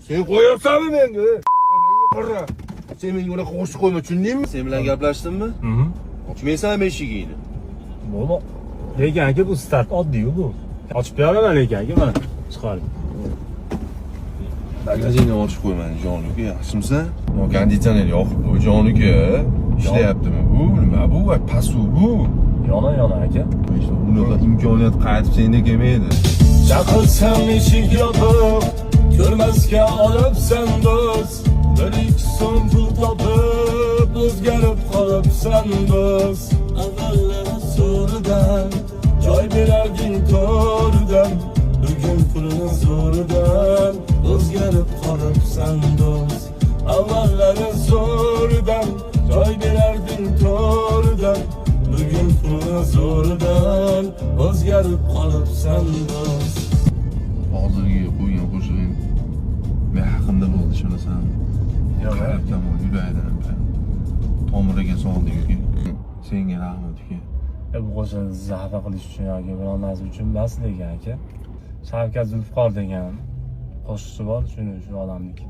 Sen qo'yapsanmi menga? Qara. Sen menga unaqa qo'shib qo'yma, tushundingmi? Sen bilan gaplashdimmi? Ochmaysanmi eshigingni? Bo'ldi. Lekin aka bu start oddiy-ku bu. Ochib beraman lekin aka mana chiqaring. Bagajingni ochib qo'yman, jonuka, yaxshimisan? Yo, konditsioner yoqib qo'y, jonuka. Ishlayaptimi bu? Nima bu? Pasu bu. Yona aka. Unaqa imkoniyat qaytib senda kelmaydi. Chaqilsam eshik yopiq, ko'rmasga olibsan do'st. 1-2 so'm pul topib, o'zgarib qolibsan do'st. Avvallar so'ridan, joy berarding to'ridan. Bugun pulni zo'ridan, o'zgarib qolibsan do'st. Avvallari zo'ridan, joy berarding to'ridan. Bugun pulni zo'ridan, o'zgarib qolibsan do'st. Hozirgi qo'ygan qo'shig'ing men haqimda bo'ldi, ishonasanmi? Yo'q, Tamom, yurakdan tomiriga soldik uka. Senga rahmat uka. Bu qo'shiqni sizni xafa qilish uchun yoki biron narsa uchun emas lekin aka. Shavkat Zulfiqor degan qo'shiqchi bor, shu odamniki.